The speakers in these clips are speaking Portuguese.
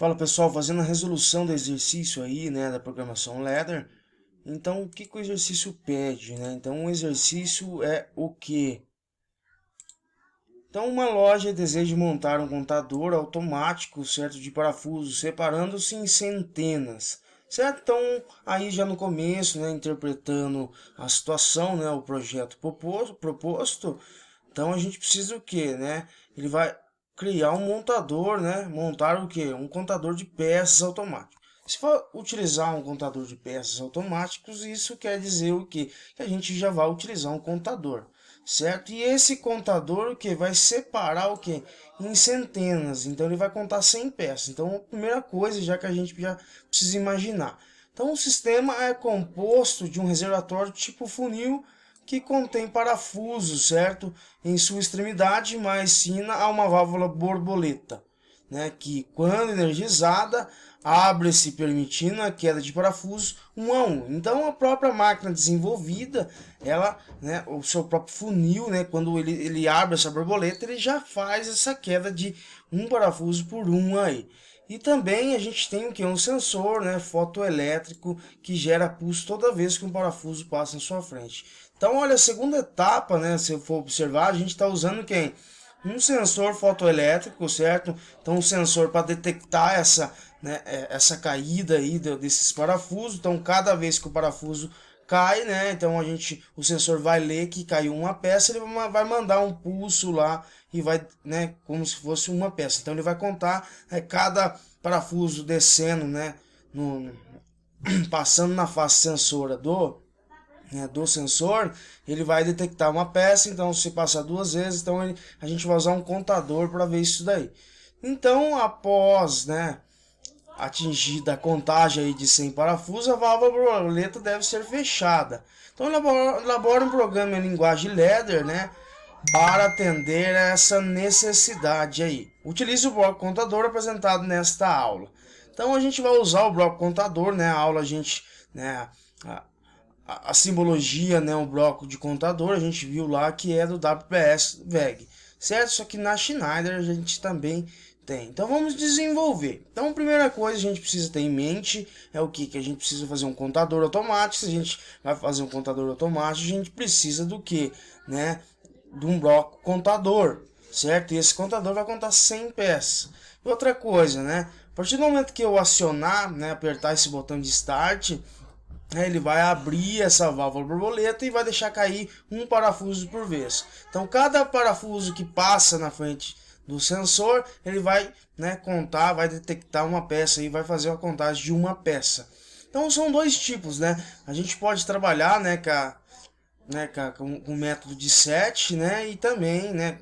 Fala pessoal, fazendo a resolução do exercício aí, né, da programação Ladder. Então, o que que o exercício pede, né? Então, o exercício é o quê? Então, uma loja deseja montar um contador automático, certo, de parafusos, separando-se em centenas, certo? Então, aí já no começo, né, interpretando a situação, né, o projeto proposto, então a gente precisa o quê, né? Ele vai criar um montador, né? Montar o quê? Um contador de peças automático. Se for utilizar um contador de peças automáticos, isso quer dizer o quê? Que a gente já vai utilizar um contador, certo? E esse contador o que vai separar o que em centenas, então ele vai contar 100 peças. Então a primeira coisa já que a gente já precisa imaginar, então o sistema é composto de um reservatório tipo funil que contém parafusos, certo, em sua extremidade mais fina a uma válvula borboleta, né, que quando energizada abre-se permitindo a queda de parafusos um a um. Então a própria máquina desenvolvida, ela, né, o seu próprio funil, né, quando ele abre essa borboleta, ele já faz essa queda de um parafuso por um aí. E também a gente tem o que? Um sensor, né, fotoelétrico que gera pulso toda vez que um parafuso passa na sua frente. Então, olha, a segunda etapa, né, se eu for observar, a gente está usando quem? Um sensor fotoelétrico, certo? Então, um sensor para detectar essa, né, essa caída aí desses parafusos. Então, cada vez que o parafuso cai, né, então o sensor vai ler que caiu uma peça, ele vai mandar um pulso lá e vai, né, como se fosse uma peça. Então, ele vai contar cada parafuso descendo, né, passando na face sensora do sensor, ele vai detectar uma peça. Então se passar duas vezes, então a gente vai usar um contador para ver isso daí. Então após, né, atingida a contagem aí de 100 parafusos, a válvula borboleta deve ser fechada. Então elabora um programa em linguagem Ladder, né, para atender a essa necessidade aí. Utilize o bloco contador apresentado nesta aula. Então a gente vai usar o bloco contador, né, a aula a gente, né, a simbologia, né, o bloco de contador, a gente viu lá que é do WPS VEG, certo? Só que na Schneider a gente também tem. Então vamos desenvolver. Então a primeira coisa a gente precisa ter em mente é o que? Que a gente precisa fazer um contador automático. Se a gente vai fazer um contador automático, a gente precisa do que, né? De um bloco contador, certo? E esse contador vai contar 100 peças. E outra coisa, né? A partir do momento que eu acionar, né, apertar esse botão de start, ele vai abrir essa válvula borboleta e vai deixar cair um parafuso por vez. Então cada parafuso que passa na frente do sensor, ele vai, né, contar, vai detectar uma peça e vai fazer uma contagem de uma peça. Então são dois tipos, né? A gente pode trabalhar, né, com o método de set, né, e também, né,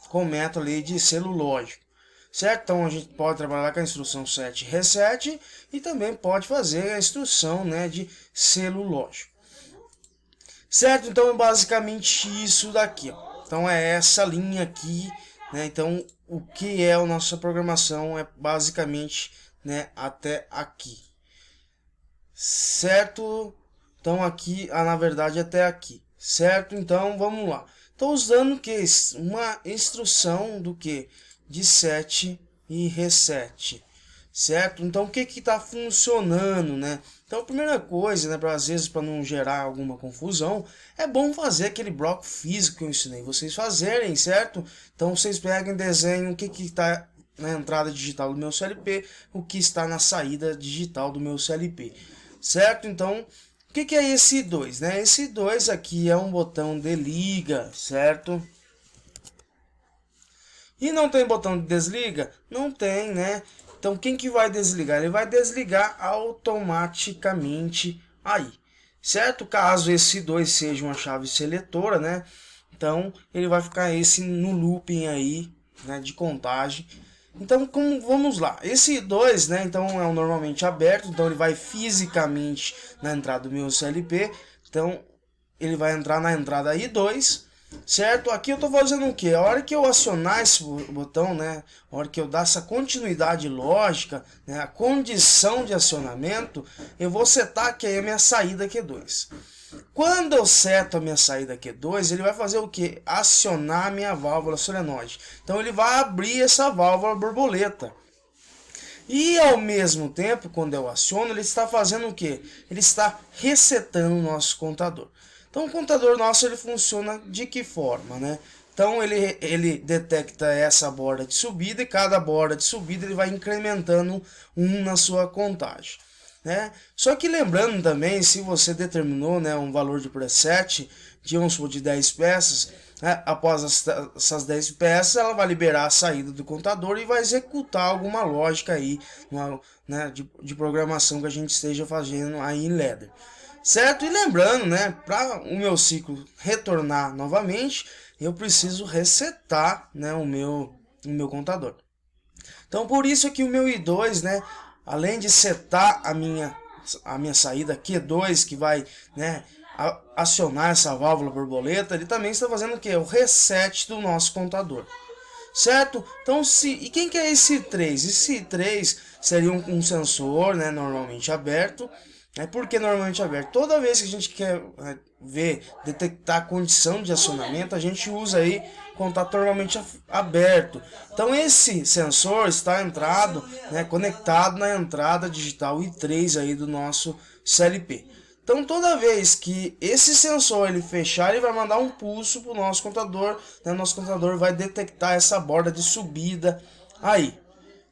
com o método ali de selo lógico. Certo? Então a gente pode trabalhar com a instrução set reset e também pode fazer a instrução, né, de selo lógico. Certo? Então é basicamente isso daqui, ó. Então é essa linha aqui, né? Então o que é a nossa programação é basicamente, né, até aqui. Certo? Então aqui, na verdade até aqui. Certo? Então vamos lá. Estou usando o que? Uma instrução do que? De set e reset, certo? Então o que está funcionando, né? Então a primeira coisa, né, para às vezes para não gerar alguma confusão, é bom fazer aquele bloco físico que eu ensinei vocês fazerem, certo? Então vocês pegam e desenham o que está na entrada digital do meu CLP, o que está na saída digital do meu CLP, certo? Então o que é esse 2, né? Esse 2 aqui é um botão de liga, certo? E não tem botão de desliga? Não tem, né? Então quem que vai desligar? Ele vai desligar automaticamente aí, certo? Caso esse 2 seja uma chave seletora, né? Então ele vai ficar esse no looping aí, né, de contagem. Então vamos lá, esse 2, né, então é um normalmente aberto, então ele vai fisicamente na entrada do meu CLP, então ele vai entrar na entrada I2, certo? Aqui eu estou fazendo o que? A hora que eu acionar esse botão, né, a hora que eu dar essa continuidade lógica, né, a condição de acionamento, eu vou setar aqui a minha saída Q2. Quando eu seto a minha saída Q2, ele vai fazer o que? Acionar a minha válvula solenoide. Então ele vai abrir essa válvula borboleta. E ao mesmo tempo, quando eu aciono, ele está fazendo o quê? Ele está resetando o nosso contador. Então o contador nosso ele funciona de que forma, né? Então ele detecta essa borda de subida e cada borda de subida ele vai incrementando um na sua contagem, né? Só que lembrando também, se você determinou, né, um valor de preset de 10 peças, né, após essas 10 peças ela vai liberar a saída do contador e vai executar alguma lógica aí, né, de programação que a gente esteja fazendo aí em Ladder. Certo? E lembrando, né, para o meu ciclo retornar novamente, eu preciso resetar, né, o meu contador. Então por isso que o meu I2, né, além de setar a minha saída Q2, que vai, né, acionar essa válvula borboleta, ele também está fazendo o que? O reset do nosso contador. Certo? Então, e quem que é esse I3? Esse I3 seria um sensor, né, normalmente aberto. Por que normalmente aberto? Toda vez que a gente quer detectar a condição de acionamento, a gente usa aí contato normalmente aberto. Então esse sensor está conectado na entrada digital I3 aí do nosso CLP. Então toda vez que esse sensor ele fechar, ele vai mandar um pulso para o nosso contador, né? Nosso contador vai detectar essa borda de subida aí,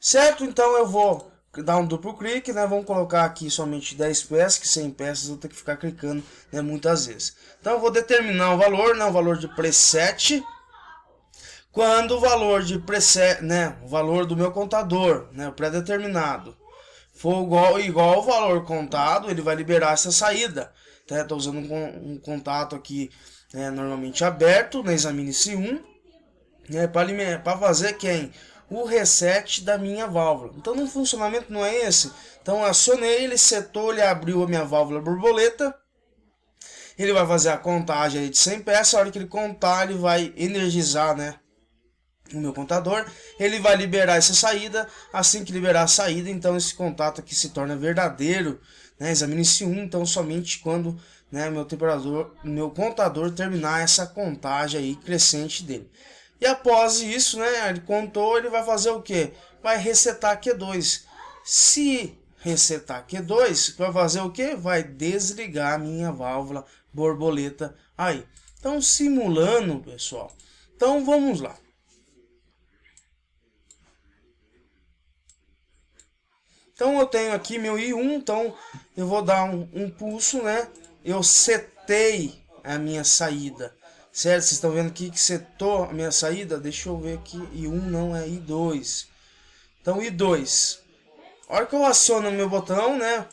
certo? Então eu vou dar um duplo clique, né? Vamos colocar aqui somente 10 peças, que 100 peças eu vou ter que ficar clicando, né, muitas vezes. Então eu vou determinar o valor, né, o valor de preset. Quando o valor de preset, né, o valor do meu contador, né, o pré-determinado, for igual ao valor contado, ele vai liberar essa saída. Estou usando um contato aqui, né, normalmente aberto, na Examine-se 1, né, para fazer quem? O reset da minha válvula. Então no funcionamento não é esse. Então eu acionei, ele setou, ele abriu a minha válvula borboleta. Ele vai fazer a contagem aí de 100 peças. A hora que ele contar, ele vai energizar, né, o meu contador. Ele vai liberar essa saída. Assim que liberar a saída, então esse contato aqui se torna verdadeiro, né? Examine-se 1. Então somente quando, né, meu contador terminar essa contagem aí crescente dele. E após isso, né, ele contou, ele vai fazer o que? Vai resetar Q2. Se resetar Q2, vai fazer o que? Vai desligar a minha válvula borboleta aí. Então simulando, pessoal. Então vamos lá. Então eu tenho aqui meu I1, então eu vou dar um pulso, né? Eu setei a minha saída, certo? Vocês estão vendo aqui que setou a minha saída? Deixa eu ver aqui, I1 não é I2. Então I2. A hora que eu aciono o meu botão, né?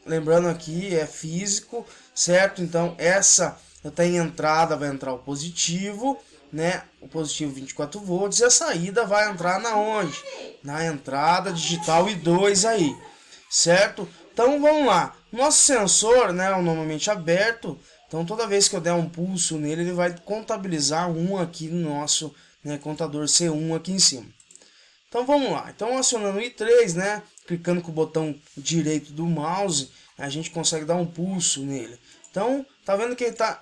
Lembrando aqui, é físico, certo? Então essa eu tenho entrada, vai entrar o positivo, né? O positivo 24 volts e a saída vai entrar na onde? Na entrada digital I2 aí, certo? Então vamos lá. Nosso sensor, né, é normalmente aberto. Então toda vez que eu der um pulso nele, ele vai contabilizar um aqui no nosso, né, contador C1 aqui em cima. Então vamos lá. Então acionando o I3, né, clicando com o botão direito do mouse, a gente consegue dar um pulso nele. Então tá vendo que ele tá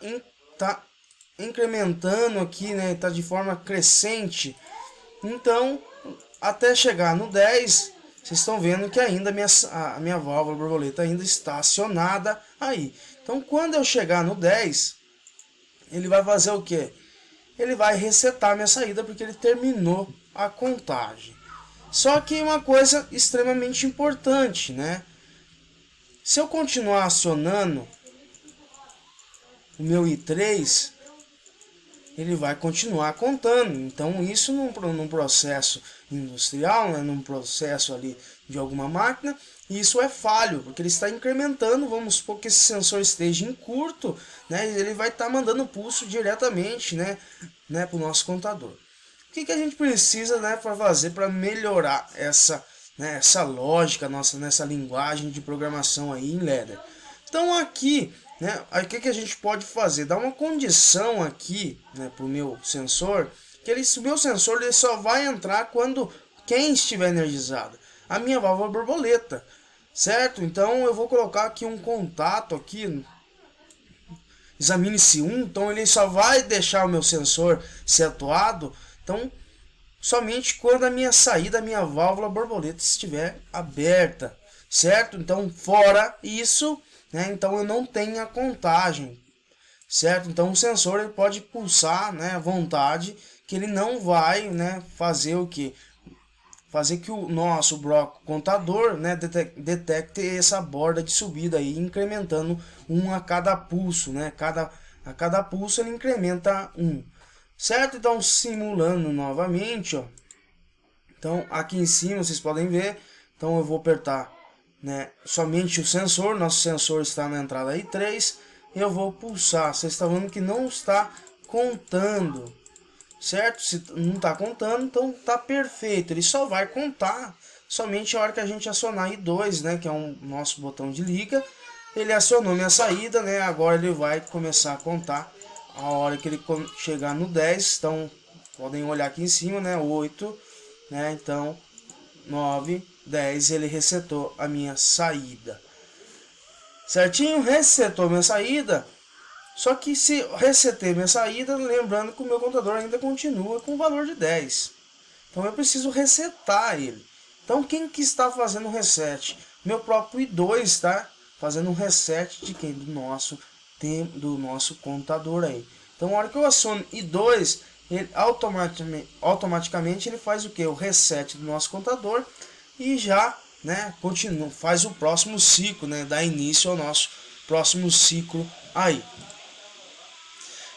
incrementando aqui, né, tá de forma crescente. Então até chegar no 10, vocês estão vendo que ainda a minha válvula borboleta ainda está acionada aí. Então quando eu chegar no 10, ele vai fazer o que? Ele vai resetar a minha saída porque ele terminou a contagem. Só que uma coisa extremamente importante, né? Se eu continuar acionando o meu I3, ele vai continuar contando. Então isso num processo industrial, né, num processo ali de alguma máquina, isso é falho, porque ele está incrementando. Vamos supor que esse sensor esteja em curto, né, ele vai estar mandando pulso diretamente, né, para o nosso contador. O que a gente precisa, né, para fazer para melhorar essa lógica nossa, nessa linguagem de programação aí em Ladder? Então aqui, né, o que a gente pode fazer? Dar uma condição aqui, né, para o meu sensor, que o meu sensor ele só vai entrar quando quem estiver energizado? A minha válvula borboleta, certo? Então eu vou colocar aqui um contato aqui, Examine-se 1, então ele só vai deixar o meu sensor ser atuado. Então somente quando a minha saída, a minha válvula borboleta estiver aberta, certo? Então, fora isso, né, então eu não tenho a contagem, certo? Então o sensor ele pode pulsar, né, à vontade, que ele não vai, né, fazer o que? Fazer que o nosso bloco contador, né, detecte essa borda de subida aí, incrementando um a cada pulso, né? A cada pulso ele incrementa um, certo? Então simulando novamente, ó. Então aqui em cima vocês podem ver. Então eu vou apertar, né, somente o sensor. Nosso sensor está na entrada aí 3. Eu vou pulsar. Vocês estão vendo que não está contando, certo? Se não está contando, então está perfeito. Ele só vai contar somente a hora que a gente acionar I2, né, que é o nosso botão de liga. Ele acionou minha saída, né? Agora ele vai começar a contar a hora que ele chegar no 10. Então podem olhar aqui em cima, né? 8, né? Então 9, 10, ele resetou a minha saída. Certinho? Resetou minha saída. Só que se resetei minha saída, lembrando que o meu contador ainda continua com o valor de 10. Então eu preciso resetar ele. Então quem que está fazendo o reset? Meu próprio I2 está fazendo um reset de quem? Do nosso contador aí. Então na hora que eu aciono I2, ele automaticamente ele faz o que? O reset do nosso contador e já, né, continua, faz o próximo ciclo, né, dá início ao nosso próximo ciclo aí.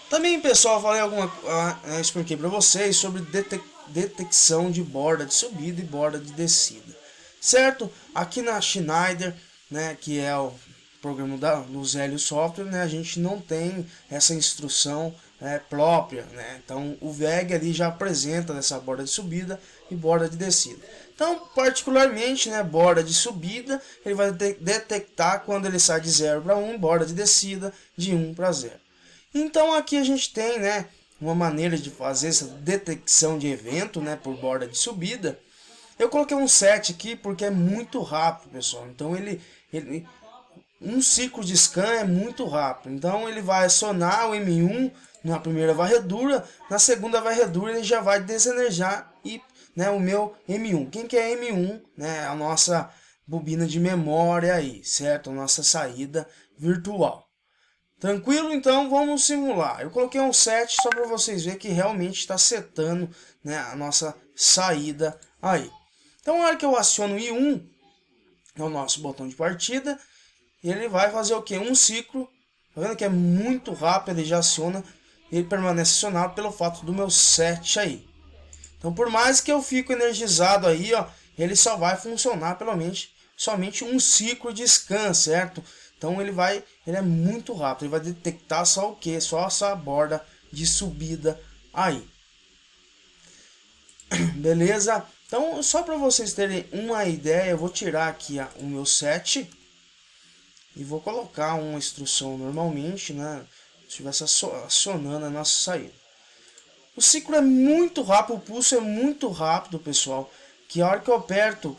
Também, pessoal, falei expliquei para vocês sobre detecção de borda de subida e borda de descida, certo? Aqui na Schneider, né, que é o programa do Zélio Software, né, a gente não tem essa instrução própria, né? Então o VEG ali já apresenta essa borda de subida e borda de descida. Então, particularmente, né, borda de subida, ele vai detectar quando ele sai de 0 para 1, borda de descida de 1 para 0. Então aqui a gente tem, né, uma maneira de fazer essa detecção de evento, né, por borda de subida. Eu coloquei um set aqui porque é muito rápido, pessoal. Então um ciclo de scan é muito rápido. Então ele vai acionar o M1 na primeira varredura, na segunda varredura ele já vai desenergiar e, né, o meu M1. Quem que é M1? Né, a nossa bobina de memória aí, certo? A nossa saída virtual. Tranquilo? Então vamos simular. Eu coloquei um set só para vocês verem que realmente está setando, né, a nossa saída aí. Então na hora que eu aciono o I1, é o nosso botão de partida, ele vai fazer o que? Um ciclo. Tá vendo que é muito rápido, ele já aciona, ele permanece acionado pelo fato do meu set aí. Então por mais que eu fique energizado aí, ó, ele só vai funcionar somente um ciclo de scan, certo? Então ele é muito rápido, ele vai detectar só o que? Só essa borda de subida aí. Beleza? Então só para vocês terem uma ideia, eu vou tirar aqui o meu set e vou colocar uma instrução normalmente, né? Se estivesse acionando a nossa saída. O ciclo é muito rápido, o pulso é muito rápido, pessoal. Que a hora que eu aperto,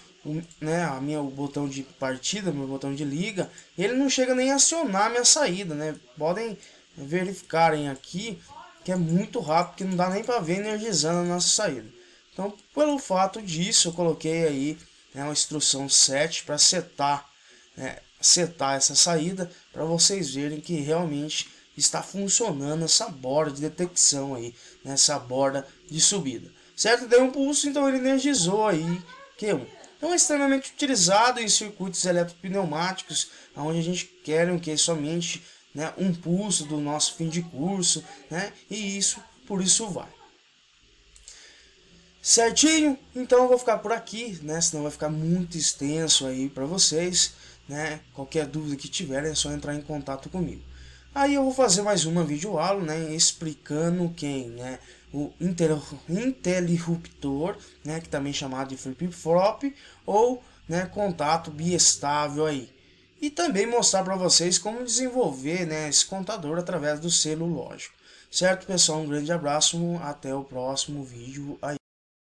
né, o botão de partida, meu botão de liga, ele não chega nem a acionar a minha saída, né? Podem verificarem aqui que é muito rápido, que não dá nem para ver energizando a nossa saída. Então, pelo fato disso, eu coloquei aí, né, uma instrução set para setar essa saída, para vocês verem que realmente está funcionando essa borda de detecção aí, nessa borda de subida, certo? Deu um pulso, então ele energizou aí Q1. Então é extremamente utilizado em circuitos eletropneumáticos, onde a gente quer somente, né, um pulso do nosso fim de curso, né? E por isso vai. Certinho? Então eu vou ficar por aqui, né? Senão vai ficar muito extenso aí para vocês, né? Qualquer dúvida que tiverem é só entrar em contato comigo. Aí eu vou fazer mais uma videoaula, né, explicando né, o interruptor, né, que também é chamado de flip-flop, ou, né, contato biestável aí. E também mostrar para vocês como desenvolver, né, esse contador através do selo lógico. Certo, pessoal? Um grande abraço, até o próximo vídeo aí.